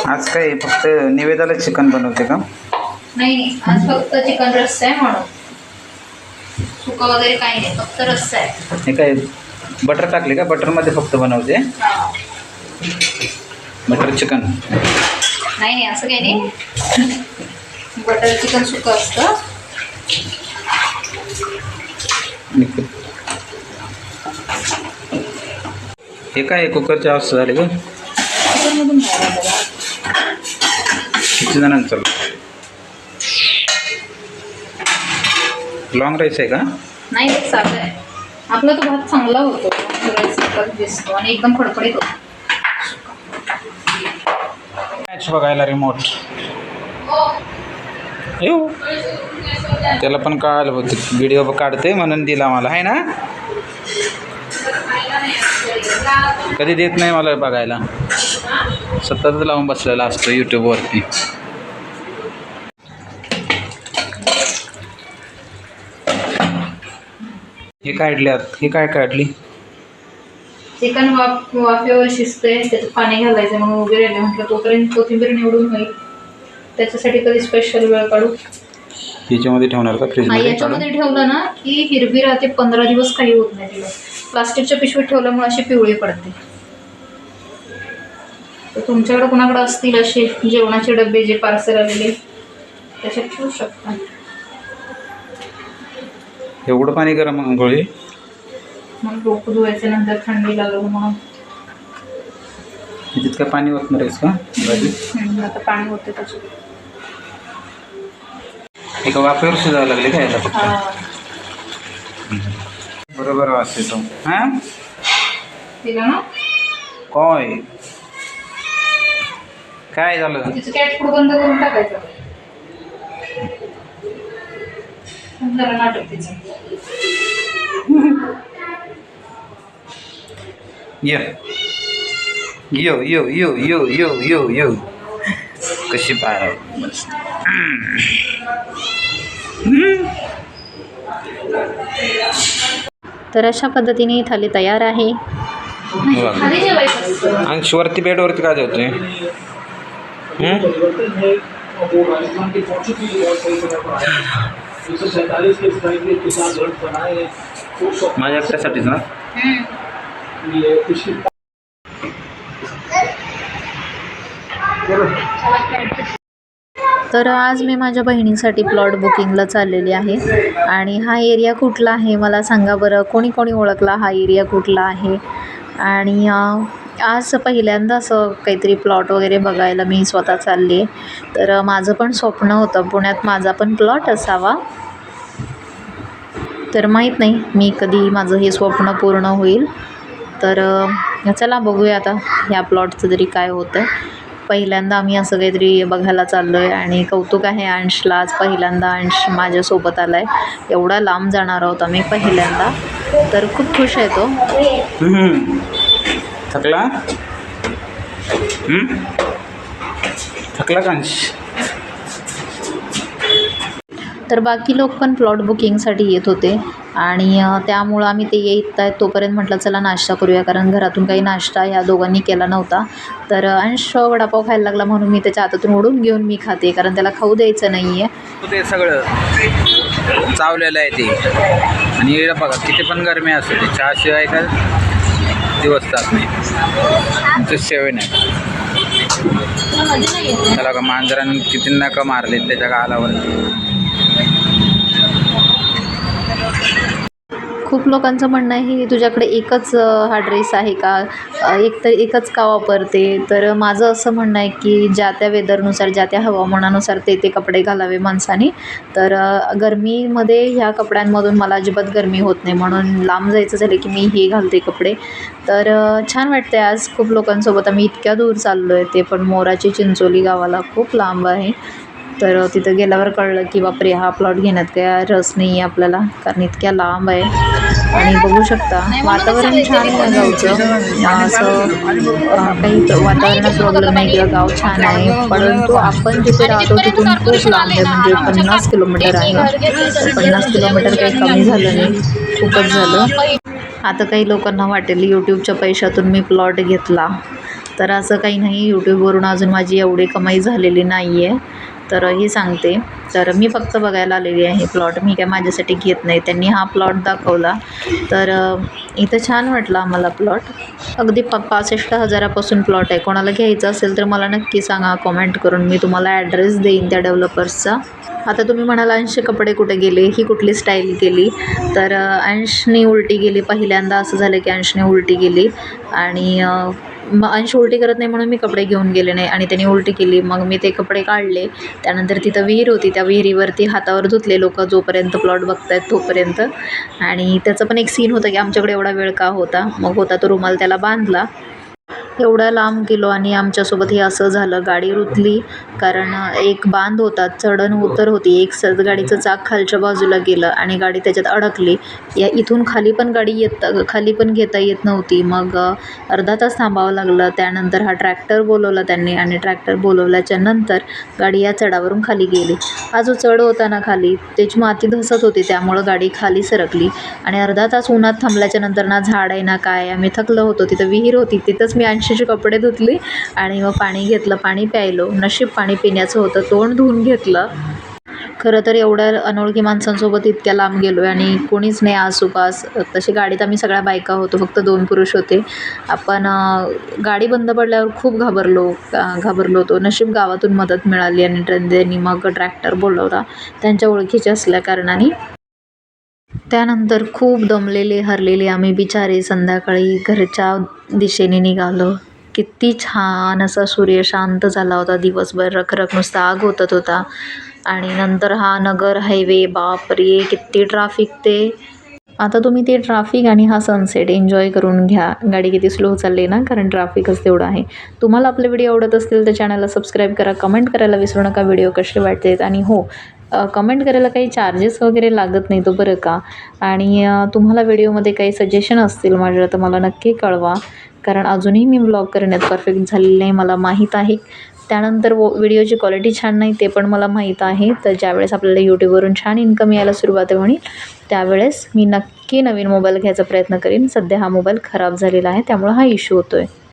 आज काय फक्त निवेदाला चिकन बनवते का? नाही, आज फक्त चिकन रस्सा आहे म्हणून. सुका वगैरे काही नाही, फक्त रस्सा आहे. हे काय बटर टाकले का? बटरमध्ये फक्त बनवते बटर चिकन? नाही असं काही नाही. बटर चिकन सुकं असतं. हे काय कुकरची अवस्था झाली का? कुकरमधून बाहेर आलं. किती जणांचं? लॉंग राईस आहे का? नाही, ते साधं आहे. आपला तो भात चांगला होतो, राईस दिसतो आणि एकदम फडफडीत होतो. मॅच बघायला रिमोट येऊ त्याला पण कळालं होतं, व्हिडिओ काढते म्हणून दिला मला, आहे ना? कधी देत नाही मला बघायला, सतत लावून बसलेला असतो यूट्यूबवरती. हे काढल्यात, हे काय काढली? चिकन वाफेवर शिजते, त्याचं पाणी घालायचं म्हणून वगैरे म्हटलं तोपर्यंत कोथिंबीर निवडून होईल. त्याच्यासाठी कधी स्पेशल वेळ काढू. याच्यामध्ये ठेवणार का? फ्रीज मध्ये याच्यामध्ये ठेवलं ना की हिरवी राहते, 15 दिवस काही होत नाही तिला. प्लास्टिकच्या पिशवीत ठेवल्यामुळे अशी पिवळी पडते. तर तुमच्याकडे कुणाकडे असतील असे जेवणाचे डबे जे पार्सल आलेले, त्याच्यात ठेवू शकता. एवढं पाणी गरम अंघोळी मग डोकं धुवायचं नंतर थंडी लागलं म्हणून. तितकं पाणी ओतणार आहेस का भाजी? आता पाणी होते त्याच्यात. एका वाफेवर शिजावं लागले का याला फक्त? बरोबर वास येतो. हां तिला ना काय काय झालं? तिचं कॅट फूड बंद करून टाकायचं. जरा नाटक तिचं. यो यो यो यो यो यो यो कशी पाय. तर अशा पद्धतीने थाली तयार आहे. खाली जेवायचं असतं. आणि वरती बेडवरती काय जेवतोय? माझ्या एकट्यासाठीच ना? तर आज मी माझ्या बहिणीसाठी प्लॉट बुकिंगला चाललेली आहे. आणि हा एरिया कुठला आहे मला सांगा बरं, कोणी कोणी ओळखला हा एरिया कुठला आहे? आणि आज पहिल्यांदा असं काहीतरी प्लॉट वगैरे बघायला मी स्वतः चालली आहे. तर माझं पण स्वप्न होतं पुण्यात माझा पण प्लॉट असावा. तर माहीत नाही मी कधी माझं हे स्वप्न पूर्ण होईल. तर चला बघूया आता ह्या प्लॉटचं तरी काय होतं. पहिल्यांदा आम्ही असं काहीतरी बघायला चाललो आहे आणि कौतुक आहे अंशला. आज पहिल्यांदा अंश माझ्यासोबत आला आहे. एवढा लांब जाणार आहोत आम्ही पहिल्यांदा, तर खूप खुश आहे तो. थकला? थकला का अंश? तर बाकी लोक पण प्लॉट बुकिंगसाठी येत होते आणि त्यामुळं आम्ही ते येत आहेत तोपर्यंत म्हटलं चला नाश्ता करूया, कारण घरातून काही नाश्ता ह्या दोघांनी केला नव्हता. तर अंश वडापाव खायला लागला म्हणून मी त्याच्या हातातून ओढून घेऊन मी खाते, कारण त्याला खाऊ द्यायचं नाही आहे. ते सगळं चावलेलं आहे ते. आणि बघा किती पण गरमी असते ते, चहाशिवाय काय दिवस जात नाही. ते सेवन आहे त्याला का मांजरांनी किती नका मारले त्याच्या गालावर. खूप लोकांचं म्हणणं आहे की तुझ्याकडे एकच हा ड्रेस आहे का, एकच का वापरते. तर माझं असं म्हणणं आहे की ज्या त्या वेदरनुसार ज्या त्या हवामानानुसार ते कपडे घालावे माणसाने. तर गरमीमध्ये ह्या कपड्यांमधून मला अजिबात गरमी होत नाही, म्हणून लांब जायचं झालं की मी हे घालते कपडे. तर छान वाटते. आज खूप लोकांसोबत आम्ही इतक्या दूर चाललो आहे, ते पण मोराची चिंचोली गावाला खूप लांब आहे. तर तिथं गेल्यावर कळलं की बापरे हा प्लॉट घेण्यात काय रस नाही आहे आपल्याला, कारण इतक्या लांब आहे. आणि बघू शकता वातावरण छान आहे गावचं, असं काही वातावरणात प्रॉब्लेम नाही किंवा गाव छान आहे. परंतु आपण जिथे राहतो तिथून खूप लांब आहे, म्हणजे 50 किलोमीटर आहे. 50 किलोमीटर काही कमी झालं नाही, खूपच झालं. आता काही लोकांना वाटेल यूट्यूबच्या पैशातून मी प्लॉट घेतला, तर असं काही नाही, यूट्यूबवरून अजून माझी एवढी कमाई झालेली नाही आहे, तर ही सांगते. तर मी फक्त बघायला आलेली आहे प्लॉट, मी काय माझ्यासाठी घेत नाही. त्यांनी हा प्लॉट दाखवला, तर इथं छान वाटलं आम्हाला प्लॉट. अगदी 65,000पासून प्लॉट आहे. कोणाला घ्यायचं असेल तर मला नक्की सांगा कॉमेंट करून, मी तुम्हाला ॲड्रेस देईन त्या डेव्हलपर्सचा. आता तुम्ही म्हणाल अंश कपडे कुठे गेले, ही कुठली स्टाईल केली? तर अंशने उलटी गेली. पहिल्यांदा असं झालं की अंशने उलटी गेली आणि मग अंश उलटी करत नाही म्हणून मी कपडे घेऊन गेले नाही आणि त्याने उलटी केली. मग मी ते कपडे काढले. त्यानंतर तिथं विहीर होती, त्या विहिरीवरती हातावर धुतले लोक जोपर्यंत प्लॉट बघतायत तोपर्यंत. आणि त्याचं पण एक सीन होतं की आमच्याकडे एवढा वेळ का होता. मग होता तो रुमाल त्याला बांधला. एवढा लांब गेलो आणि आमच्यासोबत हे असं झालं. गाडी रुतली कारण एक बांध होता, चढण उतर होती. एक गाडीचं चाक खालच्या बाजूला गेलं आणि गाडी त्याच्यात अडकली. इथून खाली पण गाडी खाली पण घेता येत नव्हती. मग अर्धा तास थांबावं लागलं. त्यानंतर हा ट्रॅक्टर बोलवला त्यांनी आणि ट्रॅक्टर बोलवल्याच्या नंतर गाडी या चढावरून खाली गेली. हा जो चढ होता ना खाली, त्याची माती धसत होती, त्यामुळं गाडी खाली सरकली. आणि अर्धा तास उन्हात थांबल्याच्या नंतर ना झाड आहे ना काय, आम्ही थकलो होतो. तिथं विहीर होती, तिथंच मी अंशीचे कपडे धुतली आणि मग पाणी घेतलं, पाणी प्यायलो. नशीब पाणी पिण्याचं होतं, तोंड धुवून घेतलं. खरं तर एवढ्या अनोळखी माणसांसोबत इतक्या लांब गेलो आहे आणि कोणीच नाही आसपास. तशी गाडीत आम्ही सगळ्या बायका होतो, फक्त 2 पुरुष होते. आपण गाडी बंद पडल्यावर खूप घाबरलो होतो. नशीब गावातून मदत मिळाली आणि त्यांनी मग ट्रॅक्टर बोलवला, त्यांच्या ओळखीचे असल्या कारणाने. त्यानंतर खूप दमलेले हरलेले आम्ही बिचारे संध्याकाळी घरच्या दिशेने निघालो. किती छान असा सूर्य शांत झाला होता. दिवसभर रखरख नुसता आग ओतत होता. आणि नंतर हा नगर हायवे, बापरे किती ट्रॅफिक ते. आता तुम्ही ते ट्रॅफिक आणि हा सनसेट एन्जॉय करून घ्या. गाडी किती स्लो चालली ना, कारण ट्रॅफिकच तेवढं आहे. तुम्हाला आपले व्हिडिओ आवडत असतील तर चॅनलला सबस्क्राईब करा, कमेंट करायला विसरू नका व्हिडिओ कसे वाटतात. आणि हो, कमेंट करायला काही चार्जेस वगैरे लागत नाही तो बरं का. आणि तुम्हाला व्हिडिओमध्ये काही सजेशन असतील माझ्या तर मला नक्की कळवा, कारण अजूनही मी ब्लॉग करण्यात परफेक्ट झालेली नाही, मला माहीत आहे. त्यानंतर व्हिडिओची क्वालिटी छान नाही ते पण मला माहीत आहे. तर ज्यावेळेस आपल्याला यूट्यूबवरून छान इन्कम यायला सुरुवात होईल त्यावेळेस मी नक्की नवीन मोबाईल घ्यायचा प्रयत्न करीन. सध्या हा मोबाईल खराब झालेला आहे, त्यामुळे हा इश्यू होतो आहे.